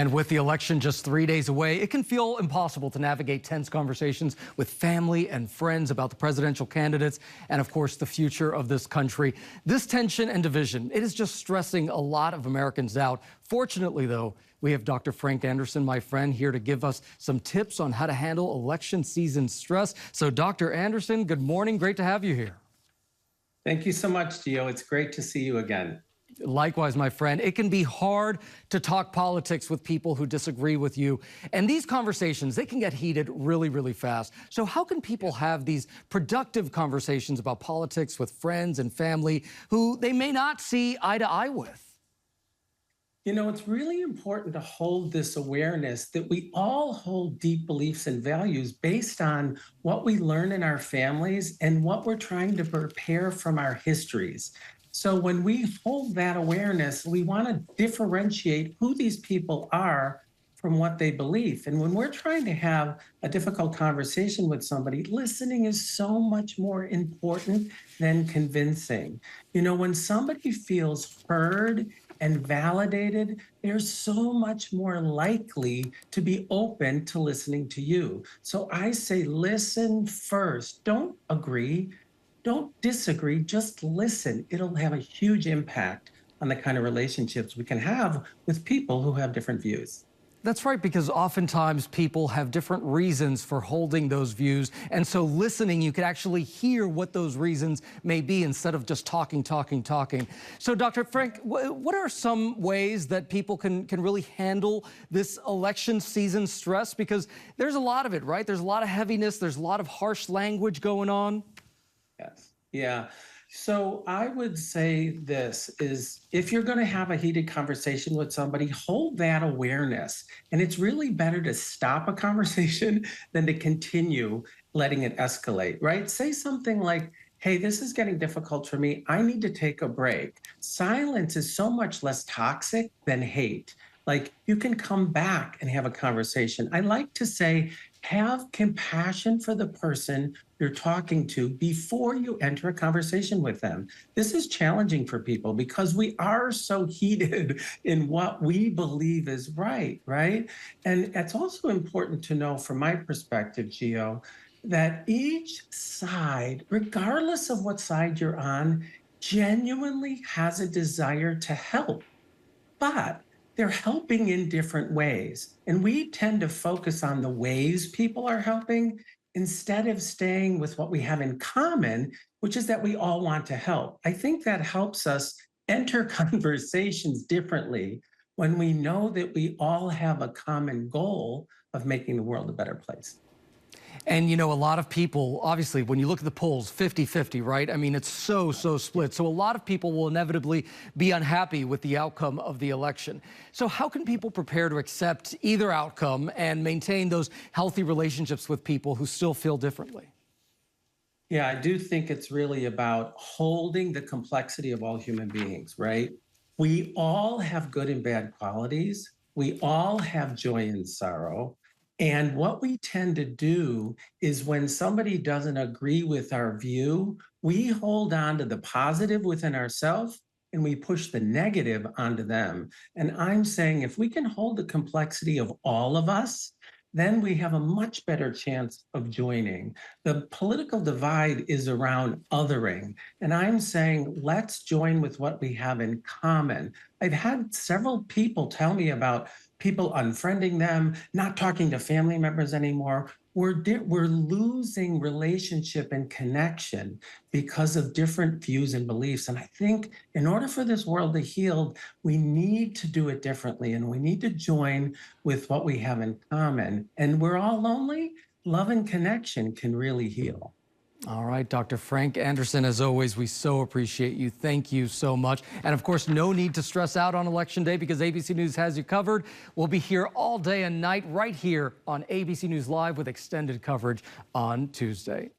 And with the election just 3 days away, it can feel impossible to navigate tense conversations with family and friends about the presidential candidates and, of course, the future of this country. This tension and division, it is just stressing a lot of Americans out. Fortunately, though, we have Dr. Frank Anderson, my friend, here to give us some tips on how to handle election season stress. So, Dr. Anderson, good morning. Great to have you here. Thank you so much, Gio. It's great to see you again. Likewise, my friend. It can be hard to talk politics with people who disagree with you. And these conversations, they can get heated really, really fast. So how can people have these productive conversations about politics with friends and family who they may not see eye to eye with? You know, it's really important to hold this awareness that we all hold deep beliefs and values based on what we learn in our families and what we're trying to prepare from our histories. So when we hold that awareness, we want to differentiate who these people are from what they believe. And when we're trying to have a difficult conversation with somebody, listening is so much more important than convincing. You know, when somebody feels heard and validated, they're so much more likely to be open to listening to you. So I say, listen first. Don't agree. Don't disagree, just listen. It'll have a huge impact on the kind of relationships we can have with people who have different views. That's right, because oftentimes people have different reasons for holding those views. And so listening, you can actually hear what those reasons may be instead of just talking. So, Dr. Frank, what are some ways that people can really handle this election season stress? Because there's a lot of it, right? There's a lot of heaviness. There's a lot of harsh language going on. Yes. Yeah. So I would say this is if you're going to have a heated conversation with somebody, hold that awareness. And it's really better to stop a conversation than to continue letting it escalate, right? Say something like, hey, this is getting difficult for me. I need to take a break. Silence is so much less toxic than hate. Like you can come back and have a conversation. I like to say, have compassion for the person you're talking to before you enter a conversation with them. This is challenging for people because we are so heated in what we believe is right? And it's also important to know from my perspective, Gio, that each side, regardless of what side you're on, genuinely has a desire to help. But they're helping in different ways. And we tend to focus on the ways people are helping instead of staying with what we have in common, which is that we all want to help. I think that helps us enter conversations differently when we know that we all have a common goal of making the world a better place. And, you know, a lot of people, obviously, when you look at the polls, 50-50, right? I mean, it's so split. So a lot of people will inevitably be unhappy with the outcome of the election. So how can people prepare to accept either outcome and maintain those healthy relationships with people who still feel differently? Yeah, I do think it's really about holding the complexity of all human beings, right? We all have good and bad qualities. We all have joy and sorrow. And what we tend to do is when somebody doesn't agree with our view, we hold on to the positive within ourselves and we push the negative onto them. And I'm saying if we can hold the complexity of all of us, then we have a much better chance of joining. The political divide is around othering. And I'm saying, let's join with what we have in common. I've had several people tell me about people unfriending them, not talking to family members anymore. We're losing relationship and connection because of different views and beliefs. And I think in order for this world to heal, we need to do it differently. And we need to join with what we have in common. And we're all lonely. Love and connection can really heal. All right, Dr. Frank Anderson, as always, we so appreciate you. Thank you so much. And of course, no need to stress out on Election Day because ABC News has you covered. We'll be here all day and night right here on ABC News Live with extended coverage on Tuesday.